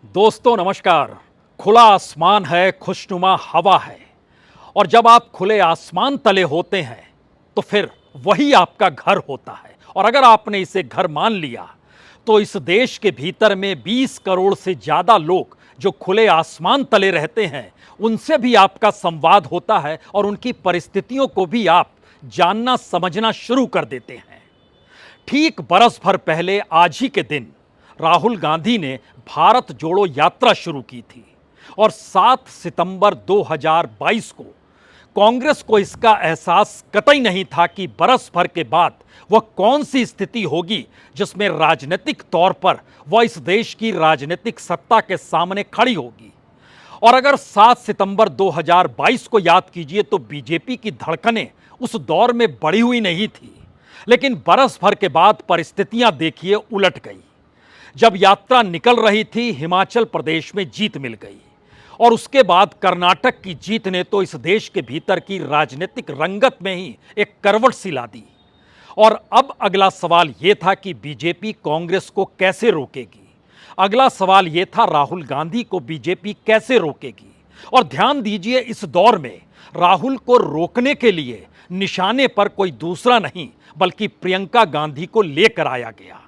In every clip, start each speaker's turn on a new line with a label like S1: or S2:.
S1: दोस्तों नमस्कार। खुला आसमान है, खुशनुमा हवा है, और जब आप खुले आसमान तले होते हैं तो फिर वही आपका घर होता है। और अगर आपने इसे घर मान लिया तो इस देश के भीतर में 20 करोड़ से ज़्यादा लोग जो खुले आसमान तले रहते हैं उनसे भी आपका संवाद होता है और उनकी परिस्थितियों को भी आप जानना समझना शुरू कर देते हैं। ठीक बरस भर पहले आज ही के दिन राहुल गांधी ने भारत जोड़ो यात्रा शुरू की थी और 7 सितंबर 2022 को कांग्रेस को इसका एहसास कतई नहीं था कि बरस भर के बाद वह कौन सी स्थिति होगी जिसमें राजनीतिक तौर पर वह इस देश की राजनीतिक सत्ता के सामने खड़ी होगी। और अगर 7 सितंबर 2022 को याद कीजिए तो बीजेपी की धड़कनें उस दौर में बढ़ी हुई नहीं थी, लेकिन बरस भर के बाद परिस्थितियां देखिए उलट गई। जब यात्रा निकल रही थी हिमाचल प्रदेश में जीत मिल गई और उसके बाद कर्नाटक की जीत ने तो इस देश के भीतर की राजनीतिक रंगत में ही एक करवट सी ला दी। और अब अगला सवाल यह था कि बीजेपी कांग्रेस को कैसे रोकेगी। अगला सवाल यह था राहुल गांधी को बीजेपी कैसे रोकेगी। और ध्यान दीजिए, इस दौर में राहुल को रोकने के लिए निशाने पर कोई दूसरा नहीं बल्कि प्रियंका गांधी को लेकर आया गया।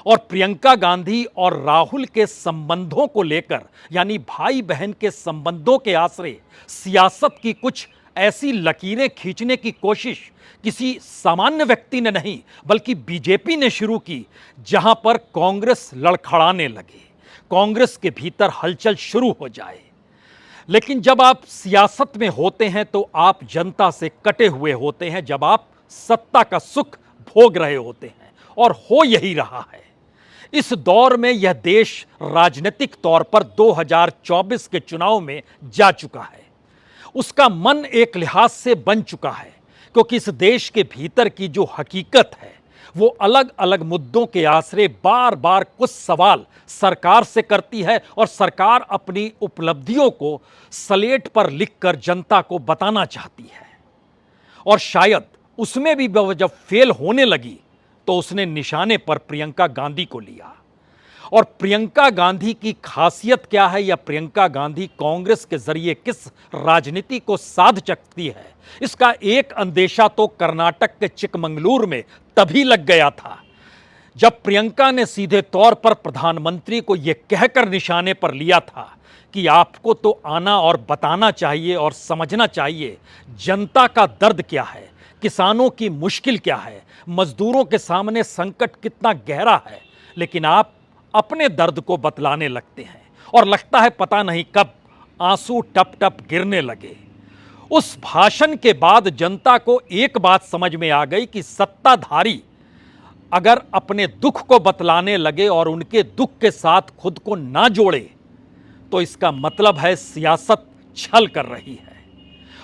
S1: और प्रियंका गांधी और राहुल के संबंधों को लेकर, यानी भाई बहन के संबंधों के आसरे सियासत की कुछ ऐसी लकीरें खींचने की कोशिश किसी सामान्य व्यक्ति ने नहीं बल्कि बीजेपी ने शुरू की, जहां पर कांग्रेस लड़खड़ाने लगे, कांग्रेस के भीतर हलचल शुरू हो जाए। लेकिन जब आप सियासत में होते हैं तो आप जनता से कटे हुए होते हैं, जब आप सत्ता का सुख भोग रहे होते हैं, और हो यही रहा है। इस दौर में यह देश राजनीतिक तौर पर 2024 के चुनाव में जा चुका है। उसका मन एक लिहाज से बन चुका है, क्योंकि इस देश के भीतर की जो हकीकत है वो अलग अलग मुद्दों के आसरे बार बार कुछ सवाल सरकार से करती है और सरकार अपनी उपलब्धियों को स्लेट पर लिखकर जनता को बताना चाहती है। और शायद उसमें भी जब फेल होने लगी तो उसने निशाने पर प्रियंका गांधी को लिया। और प्रियंका गांधी की खासियत क्या है, या प्रियंका गांधी कांग्रेस के जरिए किस राजनीति को साध सकती है, इसका एक अंदेशा तो कर्नाटक के चिकमंगलुरु में तभी लग गया था जब प्रियंका ने सीधे तौर पर प्रधानमंत्री को यह कहकर निशाने पर लिया था कि आपको तो आना और बताना चाहिए और समझना चाहिए जनता का दर्द क्या है, किसानों की मुश्किल क्या है, मजदूरों के सामने संकट कितना गहरा है। लेकिन आप अपने दर्द को बतलाने लगते हैं और लगता है पता नहीं कब आंसू टप टप गिरने लगे। उस भाषण के बाद जनता को एक बात समझ में आ गई कि सत्ताधारी अगर अपने दुख को बतलाने लगे और उनके दुख के साथ खुद को ना जोड़े तो इसका मतलब है सियासत छल कर रही है।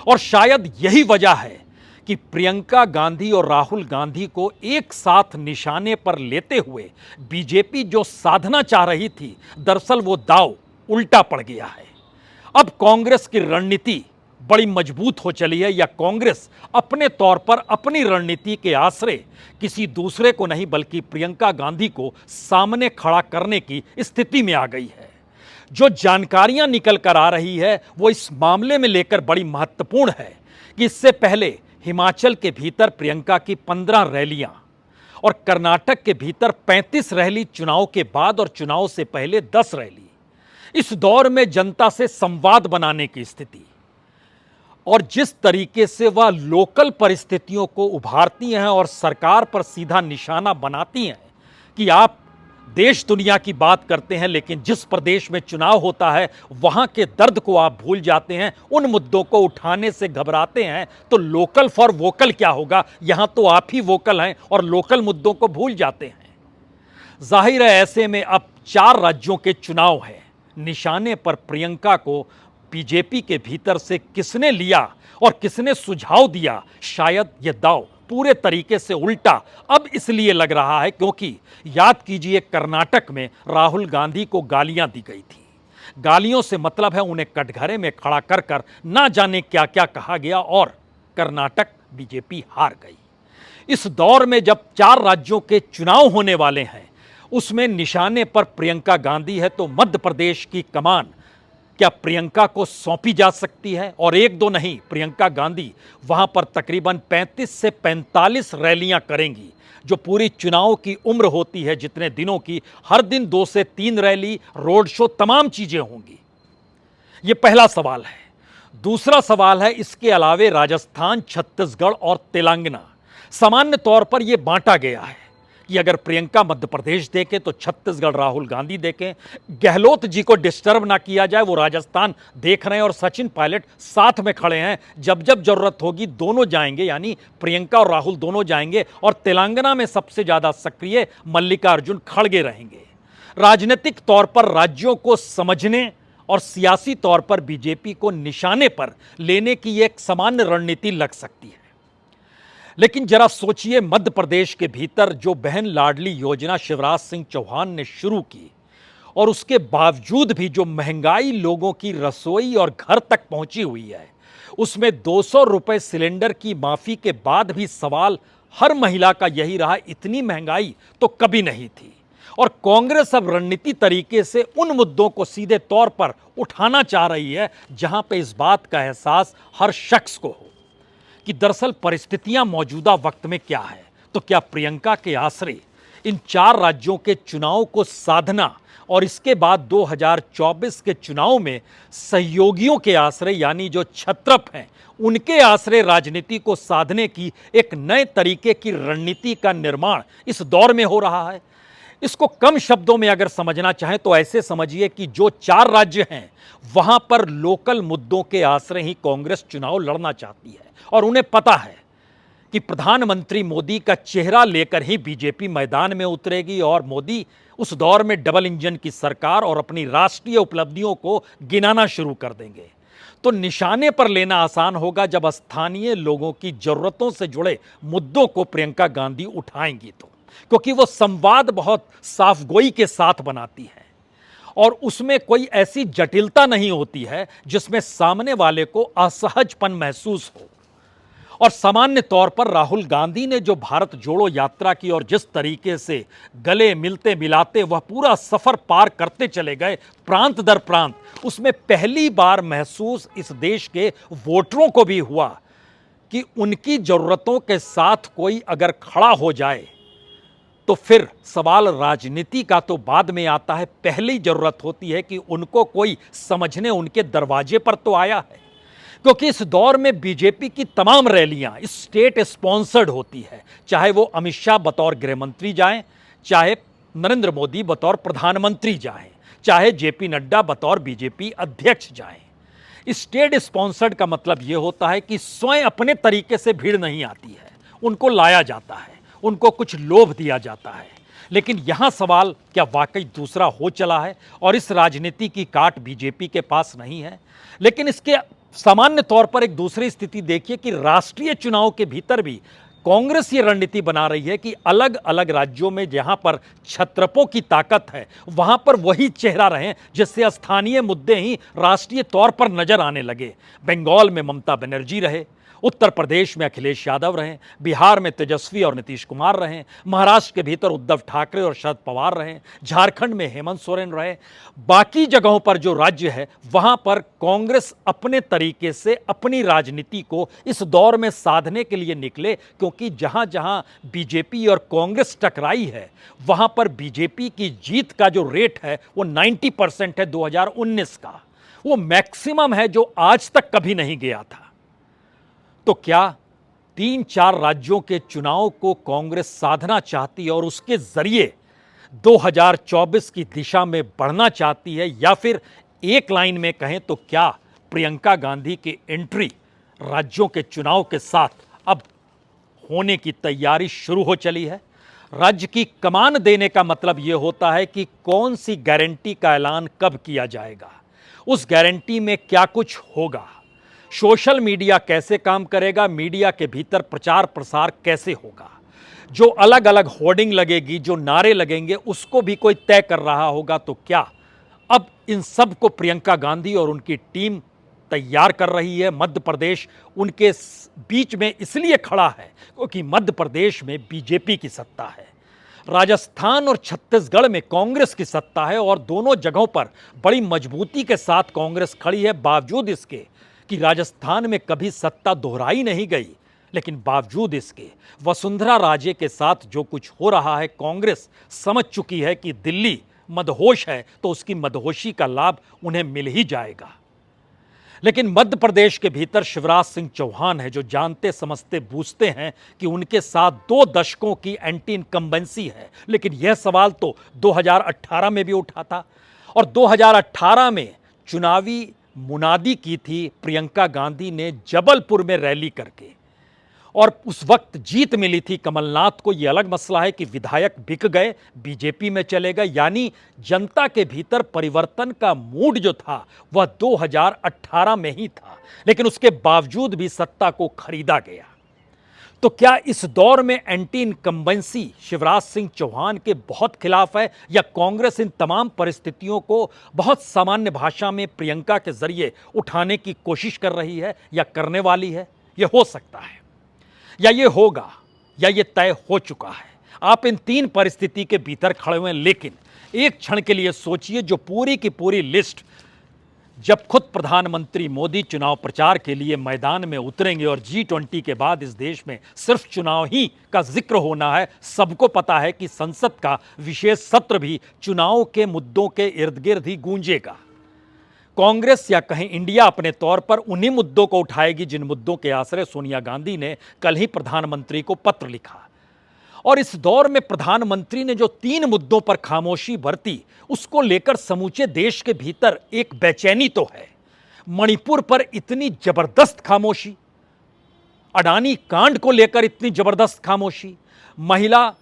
S1: और शायद यही वजह है कि प्रियंका गांधी और राहुल गांधी को एक साथ निशाने पर लेते हुए बीजेपी जो साधना चाह रही थी, दरअसल वो दांव उल्टा पड़ गया है। अब कांग्रेस की रणनीति बड़ी मजबूत हो चली है, या कांग्रेस अपने तौर पर अपनी रणनीति के आसरे किसी दूसरे को नहीं बल्कि प्रियंका गांधी को सामने खड़ा करने की स्थिति में आ गई है। जो जानकारियां निकल कर आ रही है वो इस मामले में लेकर बड़ी महत्वपूर्ण है कि इससे पहले हिमाचल के भीतर प्रियंका की 15 रैलियां और कर्नाटक के भीतर 35 रैली, चुनाव के बाद और चुनाव से पहले 10 रैली। इस दौर में जनता से संवाद बनाने की स्थिति और जिस तरीके से वह लोकल परिस्थितियों को उभारती हैं और सरकार पर सीधा निशाना बनाती हैं कि आप देश दुनिया की बात करते हैं लेकिन जिस प्रदेश में चुनाव होता है वहां के दर्द को आप भूल जाते हैं, उन मुद्दों को उठाने से घबराते हैं, तो लोकल फॉर वोकल क्या होगा। यहां तो आप ही वोकल हैं और लोकल मुद्दों को भूल जाते हैं। जाहिर है ऐसे में अब 4 राज्यों के चुनाव है, निशाने पर प्रियंका को बीजेपी के भीतर से किसने लिया और किसने सुझाव दिया, शायद यह दांव पूरे तरीके से उल्टा अब इसलिए लग रहा है क्योंकि याद कीजिए कर्नाटक में राहुल गांधी को गालियां दी गई थी। गालियों से मतलब है उन्हें कटघरे में खड़ा कर कर ना जाने क्या क्या कहा गया और कर्नाटक बीजेपी हार गई। इस दौर में जब 4 राज्यों के चुनाव होने वाले हैं उसमें निशाने पर प्रियंका गांधी है, तो मध्य प्रदेश की कमान क्या प्रियंका को सौंपी जा सकती है? और एक दो नहीं, प्रियंका गांधी वहां पर तकरीबन 35 से 45 रैलियां करेंगी, जो पूरी चुनाव की उम्र होती है जितने दिनों की। हर दिन 2 से 3 रैली, रोड शो, तमाम चीजें होंगी। यह पहला सवाल है। दूसरा सवाल है, इसके अलावे राजस्थान, छत्तीसगढ़ और तेलंगाना, सामान्य तौर पर यह बांटा गया है कि अगर प्रियंका मध्य प्रदेश देखें तो छत्तीसगढ़ राहुल गांधी देखें। गहलोत जी को डिस्टर्ब ना किया जाए, वो राजस्थान देख रहे हैं और सचिन पायलट साथ में खड़े हैं। जब जब जरूरत होगी दोनों जाएंगे, यानी प्रियंका और राहुल दोनों जाएंगे। और तेलंगाना में सबसे ज्यादा सक्रिय मल्लिकार्जुन खड़गे रहेंगे। राजनीतिक तौर पर राज्यों को समझने और सियासी तौर पर बीजेपी को निशाने पर लेने की एक सामान्य रणनीति लग सकती है। लेकिन जरा सोचिए, मध्य प्रदेश के भीतर जो बहन लाडली योजना शिवराज सिंह चौहान ने शुरू की, और उसके बावजूद भी जो महंगाई लोगों की रसोई और घर तक पहुंची हुई है, उसमें 200 रुपए सिलेंडर की माफी के बाद भी सवाल हर महिला का यही रहा, इतनी महंगाई तो कभी नहीं थी। और कांग्रेस अब रणनीति तरीके से उन मुद्दों को सीधे तौर पर उठाना चाह रही है जहां पे इस बात का एहसास हर शख्स को हो कि दरअसल परिस्थितियां मौजूदा वक्त में क्या है। तो क्या प्रियंका के आसरे इन 4 राज्यों के चुनाव को साधना और इसके बाद 2024 के चुनाव में सहयोगियों के आसरे, यानी जो छत्रप हैं, उनके आसरे राजनीति को साधने की एक नए तरीके की रणनीति का निर्माण इस दौर में हो रहा है? इसको कम शब्दों में अगर समझना चाहें तो ऐसे समझिए कि जो 4 राज्य हैं वहां पर लोकल मुद्दों के आसरे ही कांग्रेस चुनाव लड़ना चाहती है। और उन्हें पता है कि प्रधानमंत्री मोदी का चेहरा लेकर ही बीजेपी मैदान में उतरेगी और मोदी उस दौर में डबल इंजन की सरकार और अपनी राष्ट्रीय उपलब्धियों को गिनाना शुरू कर देंगे। तो निशाने पर लेना आसान होगा जब स्थानीय लोगों की जरूरतों से जुड़े मुद्दों को प्रियंका गांधी उठाएंगी, तो क्योंकि वो संवाद बहुत साफगोई के साथ बनाती है और उसमें कोई ऐसी जटिलता नहीं होती है जिसमें सामने वाले को असहजपन महसूस हो। और सामान्य तौर पर राहुल गांधी ने जो भारत जोड़ो यात्रा की और जिस तरीके से गले मिलते मिलाते वह पूरा सफर पार करते चले गए प्रांत दर प्रांत, उसमें पहली बार महसूस इस देश के वोटरों को भी हुआ कि उनकी जरूरतों के साथ कोई अगर खड़ा हो जाए तो फिर सवाल राजनीति का तो बाद में आता है। पहली जरूरत होती है कि उनको कोई समझने उनके दरवाजे पर तो आया है, क्योंकि इस दौर में बीजेपी की तमाम रैलियां स्टेट स्पॉन्सर्ड होती है। चाहे वो अमित शाह बतौर गृह मंत्री जाएं, चाहे नरेंद्र मोदी बतौर प्रधानमंत्री जाएं, चाहे जेपी नड्डा बतौर बीजेपी अध्यक्ष जाएं। स्टेट स्पॉन्सर्ड का मतलब यह होता है कि स्वयं अपने तरीके से भीड़ नहीं आती है, उनको लाया जाता है, उनको कुछ लोभ दिया जाता है। लेकिन यहां सवाल क्या वाकई दूसरा हो चला है और इस राजनीति की काट बीजेपी के पास नहीं है? लेकिन इसके सामान्य तौर पर एक दूसरी स्थिति देखिए कि राष्ट्रीय चुनाव के भीतर भी कांग्रेस ये रणनीति बना रही है कि अलग अलग राज्यों में जहां पर छत्रपों की ताकत है वहां पर वही चेहरा रहे जिससे स्थानीय मुद्दे ही राष्ट्रीय तौर पर नजर आने लगे। बंगाल में ममता बनर्जी रहे, उत्तर प्रदेश में अखिलेश यादव रहे, बिहार में तेजस्वी और नीतीश कुमार रहे, महाराष्ट्र के भीतर उद्धव ठाकरे और शरद पवार रहे, झारखंड में हेमंत सोरेन रहे। बाकी जगहों पर जो राज्य है वहां पर कांग्रेस अपने तरीके से अपनी राजनीति को इस दौर में साधने के लिए निकले, क्योंकि जहां जहां बीजेपी और कांग्रेस टकराई है वहां पर बीजेपी की जीत का जो रेट है वो 90% है 2019 का, वो मैक्सिमम है जो आज तक कभी नहीं गया था। तो क्या 3-4 राज्यों के चुनाव को कांग्रेस साधना चाहती है और उसके जरिए 2024 की दिशा में बढ़ना चाहती है, या फिर एक लाइन में कहें तो क्या प्रियंका गांधी की एंट्री राज्यों के चुनाव के साथ अब होने की तैयारी शुरू हो चली है? राज्य की कमान देने का मतलब यह होता है कि कौन सी गारंटी का ऐलान कब किया जाएगा, उस गारंटी में क्या कुछ होगा, सोशल मीडिया कैसे काम करेगा, मीडिया के भीतर प्रचार प्रसार कैसे होगा, जो अलग अलग होर्डिंग लगेगी, जो नारे लगेंगे, उसको भी कोई तय कर रहा होगा। तो क्या अब इन सब को प्रियंका गांधी और उनकी टीम तैयार कर रही है? मध्य प्रदेश उनके बीच में इसलिए खड़ा है क्योंकि मध्य प्रदेश में बीजेपी की सत्ता है। राजस्थान और छत्तीसगढ़ में कांग्रेस की सत्ता है और दोनों जगहों पर बड़ी मजबूती के साथ कांग्रेस खड़ी है, बावजूद इसके कि राजस्थान में कभी सत्ता दोहराई नहीं गई। लेकिन बावजूद इसके वसुंधरा राजे के साथ जो कुछ हो रहा है, कांग्रेस समझ चुकी है कि दिल्ली मदहोश है तो उसकी मदहोशी का लाभ उन्हें मिल ही जाएगा। लेकिन मध्य प्रदेश के भीतर शिवराज सिंह चौहान है जो जानते समझते बूझते हैं कि उनके साथ 2 दशकों की एंटी इनकम्बेंसी है। लेकिन यह सवाल तो 2018 में भी उठा था और 2018 में चुनावी मुनादी की थी प्रियंका गांधी ने जबलपुर में रैली करके, और उस वक्त जीत मिली थी कमलनाथ को। यह अलग मसला है कि विधायक बिक गए, बीजेपी में चले गए, यानी जनता के भीतर परिवर्तन का मूड जो था वह 2018 में ही था। लेकिन उसके बावजूद भी सत्ता को खरीदा गया। तो क्या इस दौर में एंटी इनकम्बेंसी शिवराज सिंह चौहान के बहुत खिलाफ है, या कांग्रेस इन तमाम परिस्थितियों को बहुत सामान्य भाषा में प्रियंका के जरिए उठाने की कोशिश कर रही है या करने वाली है? यह हो सकता है, या ये होगा, या ये तय हो चुका है। आप इन 3 परिस्थिति के भीतर खड़े हुए हैं। लेकिन एक क्षण के लिए सोचिए, जो पूरी की पूरी लिस्ट जब खुद प्रधानमंत्री मोदी चुनाव प्रचार के लिए मैदान में उतरेंगे और G20 के बाद इस देश में सिर्फ चुनाव ही का जिक्र होना है, सबको पता है कि संसद का विशेष सत्र भी चुनाव के मुद्दों के इर्द गिर्द ही गूंजेगा। कांग्रेस या कहीं इंडिया अपने तौर पर उन्हीं मुद्दों को उठाएगी जिन मुद्दों के आश्रय सोनिया गांधी ने कल ही प्रधानमंत्री को पत्र लिखा। और इस दौर में प्रधानमंत्री ने जो 3 मुद्दों पर खामोशी बरती, उसको लेकर समूचे देश के भीतर एक बेचैनी तो है। मणिपुर पर इतनी जबरदस्त खामोशी, अडानी कांड को लेकर इतनी जबरदस्त खामोशी, महिला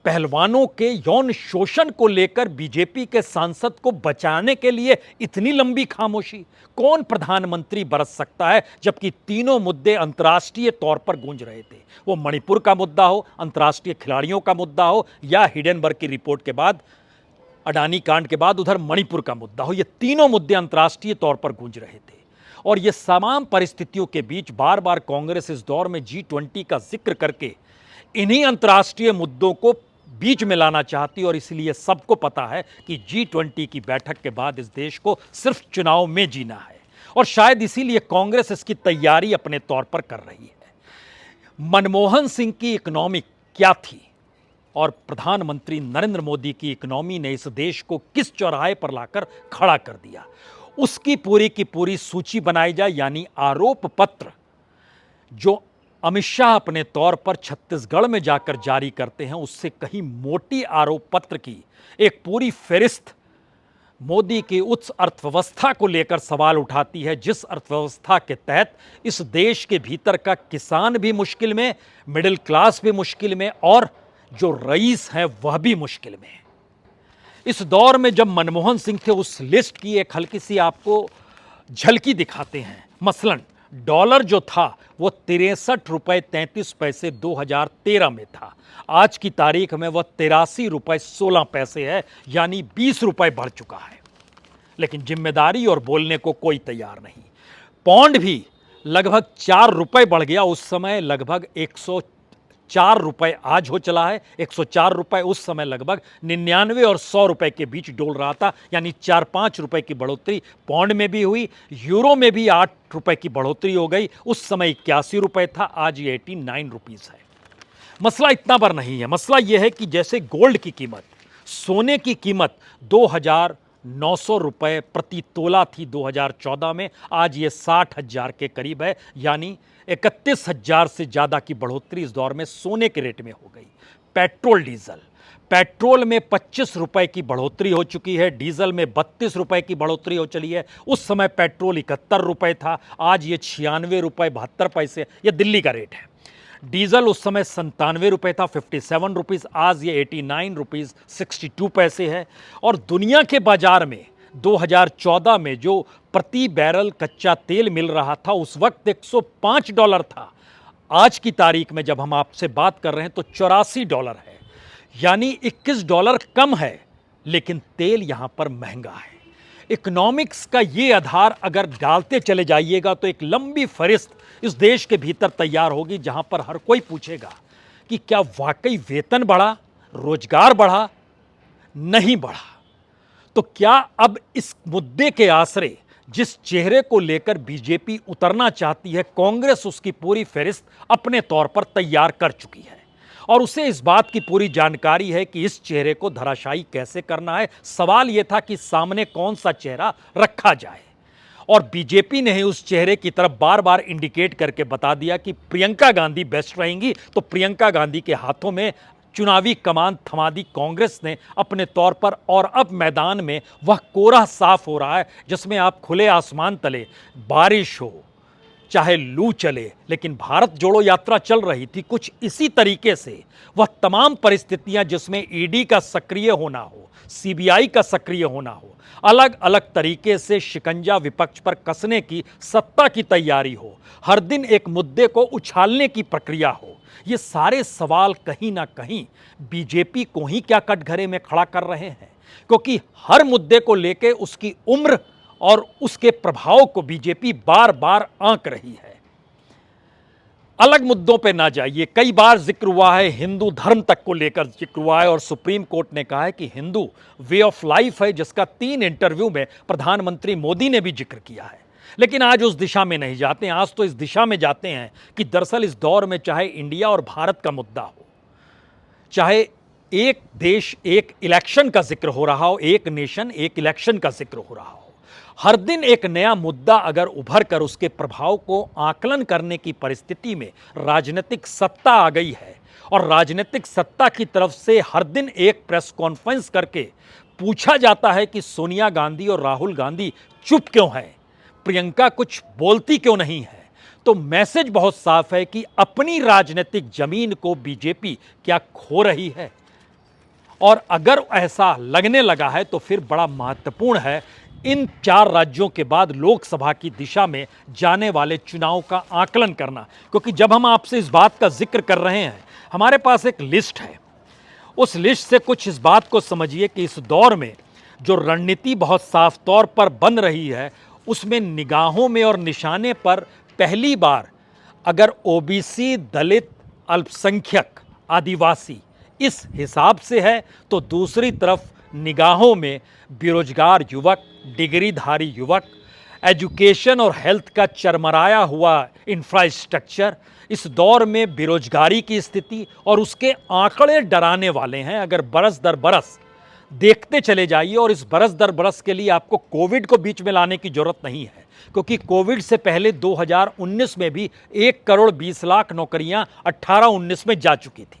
S1: पहलवानों के यौन शोषण को लेकर बीजेपी के सांसद को बचाने के लिए इतनी लंबी खामोशी। कौन प्रधानमंत्री बरस सकता है जबकि तीनों मुद्दे अंतर्राष्ट्रीय तौर पर गूंज रहे थे? वो मणिपुर का मुद्दा हो, अंतर्राष्ट्रीय खिलाड़ियों का मुद्दा हो, या हिडेनबर्ग की रिपोर्ट के बाद, अडानी कांड के बाद उधर मणिपुर का मुद्दा हो। ये तीनों मुद्दे अंतर्राष्ट्रीय तौर पर गूंज रहे थे। और ये तमाम परिस्थितियों के बीच बार बार कांग्रेस इस दौर में G20 का जिक्र करके इन्हीं अंतर्राष्ट्रीय मुद्दों को बीच में लाना चाहती, और इसलिए सबको पता है कि G20 की बैठक के बाद इस देश को सिर्फ चुनाव में जीना है। और शायद इसीलिए कांग्रेस इसकी तैयारी अपने तौर पर कर रही है। मनमोहन सिंह की इकोनॉमी क्या थी और प्रधानमंत्री नरेंद्र मोदी की इकोनॉमी ने इस देश को किस चौराहे पर लाकर खड़ा कर दिया, उसकी पूरी की पूरी सूची बनाई जाए। यानी आरोप पत्र जो अमित शाह अपने तौर पर छत्तीसगढ़ में जाकर जारी करते हैं, उससे कहीं मोटी आरोप पत्र की एक पूरी फेरिस्त मोदी की उस अर्थव्यवस्था को लेकर सवाल उठाती है जिस अर्थव्यवस्था के तहत इस देश के भीतर का किसान भी मुश्किल में, मिडिल क्लास भी मुश्किल में, और जो रईस हैं वह भी मुश्किल में। इस दौर में जब मनमोहन सिंह थे, उस लिस्ट की एक हल्की सी आपको झलकी दिखाते हैं। मसलन डॉलर जो था वो 63 रुपये 33 पैसे 2013 में था। आज की तारीख में वह 83 रुपये 16 पैसे है, यानी 20 रुपये बढ़ चुका है। लेकिन जिम्मेदारी और बोलने को कोई तैयार नहीं। पौंड भी लगभग 4 रुपये बढ़ गया। उस समय लगभग 104 रुपये आज हो चला है। 104 रुपये उस समय लगभग 99 और 100 रुपये के बीच डोल रहा था, यानी 4-5 रुपये की बढ़ोतरी पौंड में भी हुई। यूरो में भी 8 रुपये की बढ़ोतरी हो गई। उस समय 81 रुपये था, आज ये 89 रुपीस है। मसला इतना पर नहीं है। मसला यह है कि जैसे गोल्ड की कीमत, सोने की कीमत 2,900 रुपये प्रति तोला थी 2014 में, आज ये 60,000 के करीब है, यानी 31,000 से ज़्यादा की बढ़ोतरी इस दौर में सोने के रेट में हो गई। पेट्रोल डीजल, पेट्रोल में 25 रुपये की बढ़ोतरी हो चुकी है, डीजल में 32 रुपये की बढ़ोतरी हो चली है। उस समय पेट्रोल 71 रुपये था, आज ये 96 रुपये 72 पैसे, ये दिल्ली का रेट है। डीजल उस समय 97 रुपये था, 57 रुपीज़, आज ये 89 रुपीज़ 62 पैसे है। और दुनिया के बाजार में 2014 में जो प्रति बैरल कच्चा तेल मिल रहा था उस वक्त $105 था। आज की तारीख में जब हम आपसे बात कर रहे हैं तो $84 है, यानी $21 कम है, लेकिन तेल यहां पर महंगा है। इकोनॉमिक्स का ये आधार अगर डालते चले जाइएगा तो एक लंबी फहरिस्त इस देश के भीतर तैयार होगी, जहां पर हर कोई पूछेगा कि क्या वाकई वेतन बढ़ा, रोजगार बढ़ा? नहीं बढ़ा। तो क्या अब इस मुद्दे के आसरे जिस चेहरे को लेकर बीजेपी उतरना चाहती है, कांग्रेस उसकी पूरी फहरिस्त अपने तौर पर तैयार कर चुकी है और उसे इस बात की पूरी जानकारी है कि इस चेहरे को धराशायी कैसे करना है। सवाल यह था कि सामने कौन सा चेहरा रखा जाए और बीजेपी ने ही उस चेहरे की तरफ बार बार इंडिकेट करके बता दिया कि प्रियंका गांधी बेस्ट रहेंगी। तो प्रियंका गांधी के हाथों में चुनावी कमान थमा दी कांग्रेस ने अपने तौर पर और अब मैदान में वह कोरा साफ हो रहा है जिसमें आप खुले आसमान तले बारिश हो चाहे लू चले, लेकिन भारत जोड़ो यात्रा चल रही थी कुछ इसी तरीके से। वह तमाम परिस्थितियां जिसमें ईडी का सक्रिय होना हो, सीबीआई का सक्रिय होना हो, अलग अलग तरीके से शिकंजा विपक्ष पर कसने की सत्ता की तैयारी हो, हर दिन एक मुद्दे को उछालने की प्रक्रिया हो, ये सारे सवाल कहीं ना कहीं बीजेपी को ही क्या कटघरे में खड़ा कर रहे हैं, क्योंकि हर मुद्दे को लेकर उसकी उम्र और उसके प्रभाव को बीजेपी बार बार आंक रही है। अलग मुद्दों पे ना जाइए, कई बार जिक्र हुआ है, हिंदू धर्म तक को लेकर जिक्र हुआ है और सुप्रीम कोर्ट ने कहा है कि हिंदू वे ऑफ लाइफ है, जिसका 3 इंटरव्यू में प्रधानमंत्री मोदी ने भी जिक्र किया है। लेकिन आज उस दिशा में नहीं जाते, आज तो इस दिशा में जाते हैं कि दरअसल इस दौर में चाहे इंडिया और भारत का मुद्दा हो, चाहे एक देश एक इलेक्शन का जिक्र हो रहा हो, एक नेशन एक इलेक्शन का जिक्र हो रहा हो, हर दिन एक नया मुद्दा अगर उभर कर उसके प्रभाव को आकलन करने की परिस्थिति में राजनीतिक सत्ता आ गई है और राजनीतिक सत्ता की तरफ से हर दिन एक प्रेस कॉन्फ्रेंस करके पूछा जाता है कि सोनिया गांधी और राहुल गांधी चुप क्यों हैं, प्रियंका कुछ बोलती क्यों नहीं है, तो मैसेज बहुत साफ है कि अपनी राजनीतिक जमीन को बीजेपी क्या खो रही है। और अगर ऐसा लगने लगा है तो फिर बड़ा महत्वपूर्ण है इन 4 राज्यों के बाद लोकसभा की दिशा में जाने वाले चुनाव का आकलन करना, क्योंकि जब हम आपसे इस बात का जिक्र कर रहे हैं, हमारे पास एक लिस्ट है, उस लिस्ट से कुछ इस बात को समझिए कि इस दौर में जो रणनीति बहुत साफ तौर पर बन रही है उसमें निगाहों में और निशाने पर पहली बार अगर ओबीसी, दलित, अल्पसंख्यक, आदिवासी इस हिसाब से है तो दूसरी तरफ निगाहों में बेरोजगार युवक, डिग्रीधारी युवक, एजुकेशन और हेल्थ का चरमराया हुआ इंफ्रास्ट्रक्चर, इस दौर में बेरोजगारी की स्थिति और उसके आंकड़े डराने वाले हैं। अगर बरस दर बरस देखते चले जाइए, और इस बरस दर बरस के लिए आपको कोविड को बीच में लाने की जरूरत नहीं है, क्योंकि कोविड से पहले 2019 में भी 1 करोड़ 20 लाख नौकरियां 18-19 में जा चुकी थी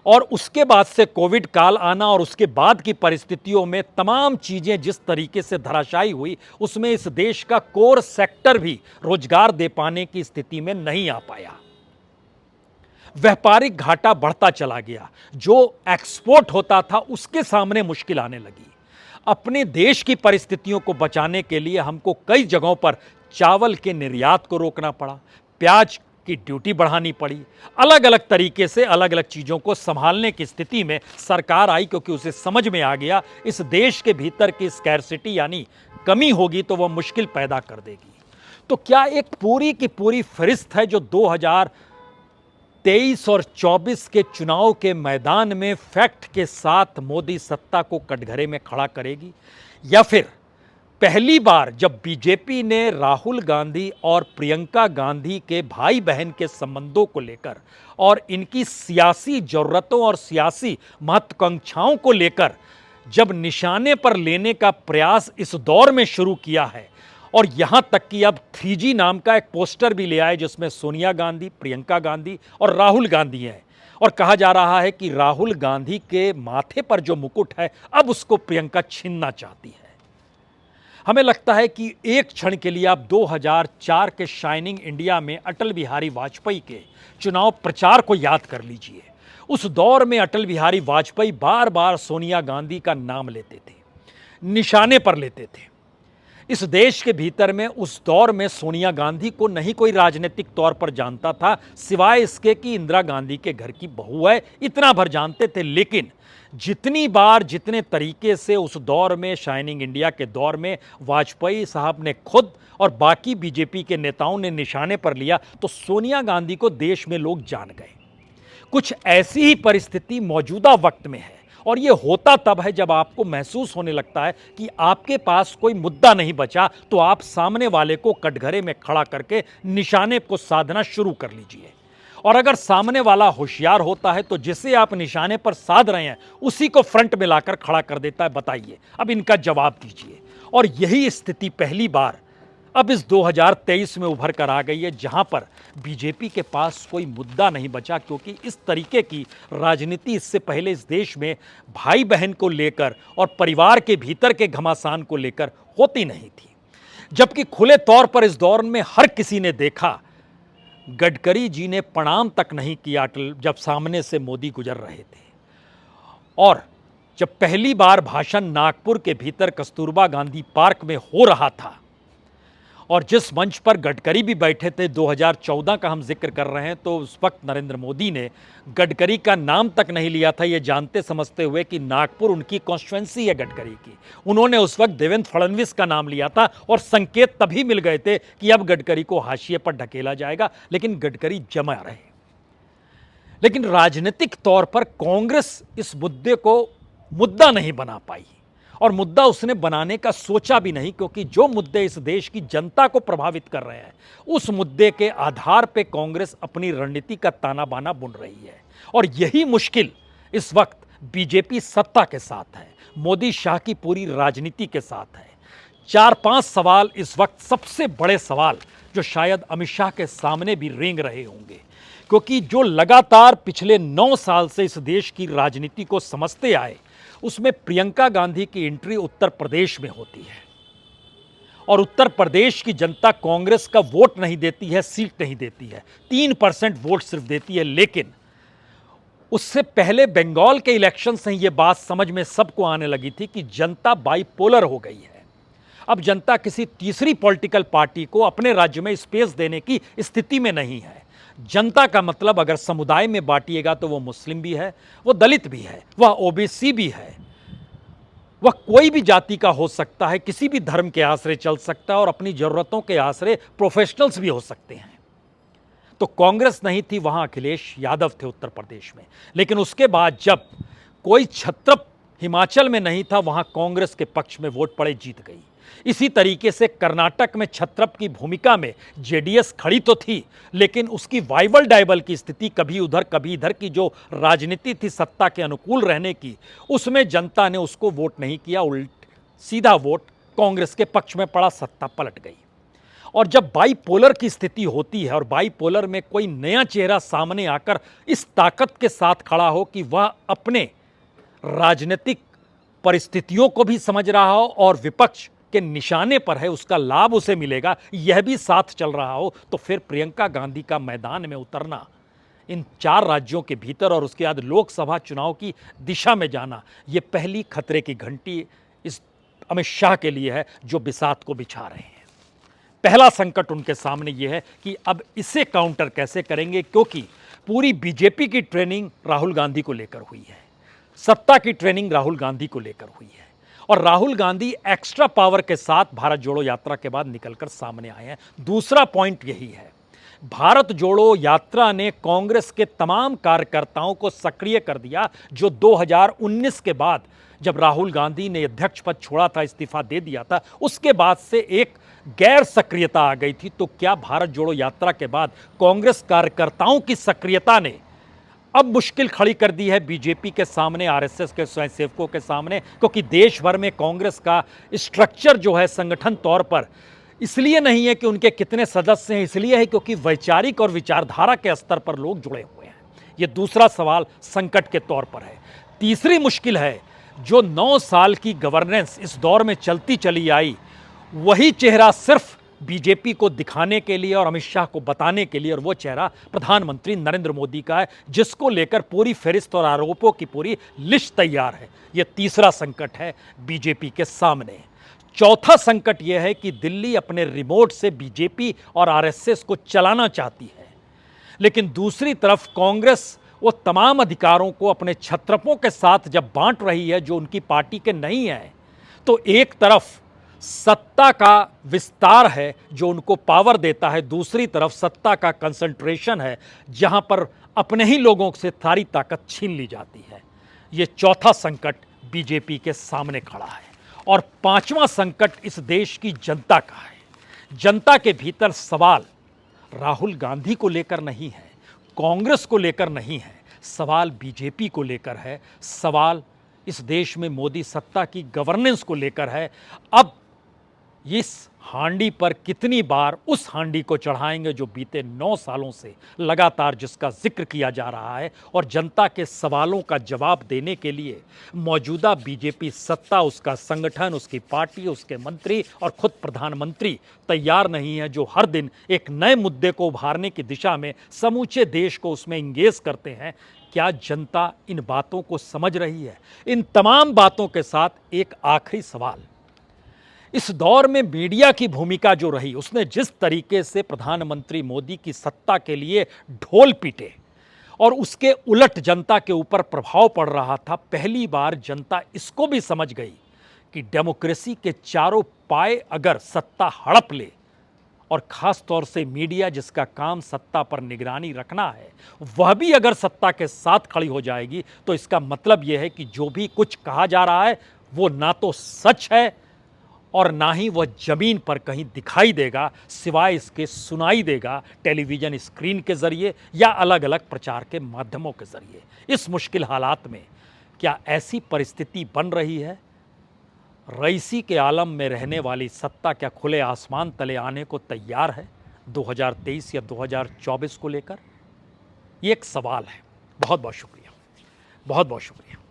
S1: और उसके बाद से कोविड काल आना और उसके बाद की परिस्थितियों में तमाम चीजें जिस तरीके से धराशायी हुई, उसमें इस देश का कोर सेक्टर भी रोजगार दे पाने की स्थिति में नहीं आ पाया। व्यापारिक घाटा बढ़ता चला गया, जो एक्सपोर्ट होता था उसके सामने मुश्किल आने लगी। अपने देश की परिस्थितियों को बचाने के लिए हमको कई जगहों पर चावल के निर्यात को रोकना पड़ा, प्याज की ड्यूटी बढ़ानी पड़ी, अलग अलग तरीके से अलग अलग चीज़ों को संभालने की स्थिति में सरकार आई, क्योंकि उसे समझ में आ गया इस देश के भीतर की स्कैरसिटी यानी कमी होगी तो वह मुश्किल पैदा कर देगी। तो क्या एक पूरी की पूरी फहरिस्त है जो 2023 और 24 के चुनाव के मैदान में फैक्ट के साथ मोदी सत्ता को कटघरे में खड़ा करेगी, या फिर पहली बार जब बीजेपी ने राहुल गांधी और प्रियंका गांधी के भाई बहन के संबंधों को लेकर और इनकी सियासी जरूरतों और सियासी महत्वाकांक्षाओं को लेकर जब निशाने पर लेने का प्रयास इस दौर में शुरू किया है, और यहां तक कि अब 3G नाम का एक पोस्टर भी ले आए जिसमें सोनिया गांधी, प्रियंका गांधी और राहुल गांधी हैं, और कहा जा रहा है कि राहुल गांधी के माथे पर जो मुकुट है अब उसको प्रियंका छीनना चाहती है। हमें लगता है कि एक क्षण के लिए आप 2004 के शाइनिंग इंडिया में अटल बिहारी वाजपेयी के चुनाव प्रचार को याद कर लीजिए। उस दौर में अटल बिहारी वाजपेयी बार बार सोनिया गांधी का नाम लेते थे, निशाने पर लेते थे। इस देश के भीतर में उस दौर में सोनिया गांधी को नहीं कोई राजनीतिक तौर पर जानता था, सिवाय इसके कि इंदिरा गांधी के घर की बहू है, इतना भर जानते थे। लेकिन जितनी बार जितने तरीके से उस दौर में शाइनिंग इंडिया के दौर में वाजपेयी साहब ने खुद और बाकी बीजेपी के नेताओं ने निशाने पर लिया, तो सोनिया गांधी को देश में लोग जान गए। कुछ ऐसी ही परिस्थिति मौजूदा वक्त में है और ये होता तब है जब आपको महसूस होने लगता है कि आपके पास कोई मुद्दा नहीं बचा, तो आप सामने वाले को कटघरे में खड़ा करके निशाने को साधना शुरू कर लीजिए। और अगर सामने वाला होशियार होता है तो जिसे आप निशाने पर साध रहे हैं उसी को फ्रंट में लाकर खड़ा कर देता है। बताइए, अब इनका जवाब दीजिए। और यही स्थिति पहली बार अब इस 2023 में उभर कर आ गई है, जहां पर बीजेपी के पास कोई मुद्दा नहीं बचा, क्योंकि इस तरीके की राजनीति इससे पहले इस देश में भाई बहन को लेकर और परिवार के भीतर के घमासान को लेकर होती नहीं थी। जबकि खुले तौर पर इस दौर में हर किसी ने देखा, गडकरी जी ने प्रणाम तक नहीं किया जब सामने से मोदी गुजर रहे थे। और जब पहली बार भाषण नागपुर के भीतर कस्तूरबा गांधी पार्क में हो रहा था और जिस मंच पर गडकरी भी बैठे थे, 2014 का हम जिक्र कर रहे हैं, तो उस वक्त नरेंद्र मोदी ने गडकरी का नाम तक नहीं लिया था, ये जानते समझते हुए कि नागपुर उनकी कॉन्स्टिट्यूएंसी है गडकरी की। उन्होंने उस वक्त देवेंद्र फडणवीस का नाम लिया था और संकेत तभी मिल गए थे कि अब गडकरी को हाशिए पर ढकेला जाएगा, लेकिन गडकरी जमा रहे। लेकिन राजनीतिक तौर पर कांग्रेस इस मुद्दे को मुद्दा नहीं बना पाई और मुद्दा उसने बनाने का सोचा भी नहीं, क्योंकि जो मुद्दे इस देश की जनता को प्रभावित कर रहे हैं उस मुद्दे के आधार पे कांग्रेस अपनी रणनीति का ताना बाना बुन रही है। और यही मुश्किल इस वक्त बीजेपी सत्ता के साथ है, मोदी शाह की पूरी राजनीति के साथ है। 4-5 सवाल इस वक्त सबसे बड़े सवाल जो शायद अमित शाह के सामने भी रेंग रहे होंगे, क्योंकि जो लगातार पिछले 9 साल से इस देश की राजनीति को समझते आए, उसमें प्रियंका गांधी की एंट्री उत्तर प्रदेश में होती है और उत्तर प्रदेश की जनता कांग्रेस का वोट नहीं देती है, सीट नहीं देती है, 3% वोट सिर्फ देती है। लेकिन उससे पहले बंगाल के इलेक्शन से ये बात समझ में सबको आने लगी थी कि जनता बाइपोलर हो गई है। अब जनता किसी तीसरी पॉलिटिकल पार्टी को अपने राज्य में स्पेस देने की स्थिति में नहीं है। जनता का मतलब अगर समुदाय में बांटिएगा तो वो मुस्लिम भी है, वो दलित भी है, वह ओबीसी भी है, वह कोई भी जाति का हो सकता है, किसी भी धर्म के आश्रय चल सकता है और अपनी जरूरतों के आश्रय प्रोफेशनल्स भी हो सकते हैं। तो कांग्रेस नहीं थी, वहां अखिलेश यादव थे उत्तर प्रदेश में। लेकिन उसके बाद जब कोई छत्रप हिमाचल में नहीं था, वहां कांग्रेस के पक्ष में वोट पड़े, जीत गई। इसी तरीके से कर्नाटक में छत्रप की भूमिका में जेडीएस खड़ी तो थी, लेकिन उसकी वाइवल डाइवल की स्थिति कभी उधर कभी इधर की जो राजनीति थी सत्ता के अनुकूल रहने की, उसमें जनता ने उसको वोट नहीं किया, सीधा वोट कांग्रेस के पक्ष में पड़ा, सत्ता पलट गई। और जब बाइपोलर की स्थिति होती है और बाइपोलर में कोई नया चेहरा सामने आकर इस ताकत के साथ खड़ा हो कि वह अपने राजनीतिक परिस्थितियों को भी समझ रहा हो और विपक्ष के निशाने पर है, उसका लाभ उसे मिलेगा, यह भी साथ चल रहा हो, तो फिर प्रियंका गांधी का मैदान में उतरना, इन 4 राज्यों के भीतर और उसके बाद लोकसभा चुनाव की दिशा में जाना, यह पहली खतरे की घंटी इस अमित शाह के लिए है जो बिसात को बिछा रहे हैं। पहला संकट उनके सामने यह है कि अब इसे काउंटर कैसे करेंगे, क्योंकि पूरी बीजेपी की ट्रेनिंग राहुल गांधी को लेकर हुई है, सत्ता की ट्रेनिंग राहुल गांधी को लेकर हुई है और राहुल गांधी एक्स्ट्रा पावर के साथ भारत जोड़ो यात्रा के बाद निकलकर सामने आए हैं। दूसरा पॉइंट यही है, भारत जोड़ो यात्रा ने कांग्रेस के तमाम कार्यकर्ताओं को सक्रिय कर दिया, जो 2019 के बाद जब राहुल गांधी ने अध्यक्ष पद छोड़ा था, इस्तीफा दे दिया था, उसके बाद से एक गैर सक्रियता आ गई थी। तो क्या भारत जोड़ो यात्रा के बाद कांग्रेस कार्यकर्ताओं की सक्रियता ने अब मुश्किल खड़ी कर दी है बीजेपी के सामने, आरएसएस के स्वयंसेवकों के सामने, क्योंकि देश भर में कांग्रेस का स्ट्रक्चर जो है संगठन तौर पर इसलिए नहीं है कि उनके कितने सदस्य हैं, इसलिए है क्योंकि वैचारिक और विचारधारा के स्तर पर लोग जुड़े हुए हैं। यह दूसरा सवाल संकट के तौर पर है। तीसरी मुश्किल है, जो 9 साल की गवर्नेंस इस दौर में चलती चली आई, वही चेहरा सिर्फ बीजेपी को दिखाने के लिए और अमित शाह को बताने के लिए, और वो चेहरा प्रधानमंत्री नरेंद्र मोदी का है, जिसको लेकर पूरी फहरिस्त और आरोपों की पूरी लिस्ट तैयार है। यह तीसरा संकट है बीजेपी के सामने। चौथा संकट यह है कि दिल्ली अपने रिमोट से बीजेपी और आरएसएस को चलाना चाहती है, लेकिन दूसरी तरफ कांग्रेस वो तमाम अधिकारों को अपने छत्रपों के साथ जब बांट रही है जो उनकी पार्टी के नहीं है, तो एक तरफ सत्ता का विस्तार है जो उनको पावर देता है, दूसरी तरफ सत्ता का कंसंट्रेशन है जहां पर अपने ही लोगों से सारी ताकत छीन ली जाती है। ये चौथा संकट बीजेपी के सामने खड़ा है। और पांचवां संकट इस देश की जनता का है। जनता के भीतर सवाल राहुल गांधी को लेकर नहीं है, कांग्रेस को लेकर नहीं है, सवाल बीजेपी को लेकर है, सवाल इस देश में मोदी सत्ता की गवर्नेंस को लेकर है। अब इस हांडी पर कितनी बार उस हांडी को चढ़ाएंगे जो बीते 9 सालों से लगातार जिसका जिक्र किया जा रहा है, और जनता के सवालों का जवाब देने के लिए मौजूदा बीजेपी सत्ता, उसका संगठन, उसकी पार्टी, उसके मंत्री और खुद प्रधानमंत्री तैयार नहीं है, जो हर दिन एक नए मुद्दे को उभारने की दिशा में समूचे देश को उसमें इंगेज करते हैं। क्या जनता इन बातों को समझ रही है? इन तमाम बातों के साथ एक आखिरी सवाल, इस दौर में मीडिया की भूमिका जो रही, उसने जिस तरीके से प्रधानमंत्री मोदी की सत्ता के लिए ढोल पीटे और उसके उलट जनता के ऊपर प्रभाव पड़ रहा था, पहली बार जनता इसको भी समझ गई कि डेमोक्रेसी के चारों पाए अगर सत्ता हड़प ले, और खास तौर से मीडिया जिसका काम सत्ता पर निगरानी रखना है, वह भी अगर सत्ता के साथ खड़ी हो जाएगी, तो इसका मतलब यह है कि जो भी कुछ कहा जा रहा है वो ना तो सच है और ना ही वह जमीन पर कहीं दिखाई देगा, सिवाय इसके सुनाई देगा टेलीविज़न स्क्रीन के ज़रिए या अलग अलग प्रचार के माध्यमों के ज़रिए। इस मुश्किल हालात में क्या ऐसी परिस्थिति बन रही है? रईसी के आलम में रहने वाली सत्ता क्या खुले आसमान तले आने को तैयार है 2023 या 2024 को लेकर? ये एक सवाल है। बहुत बहुत शुक्रिया, बहुत बहुत शुक्रिया।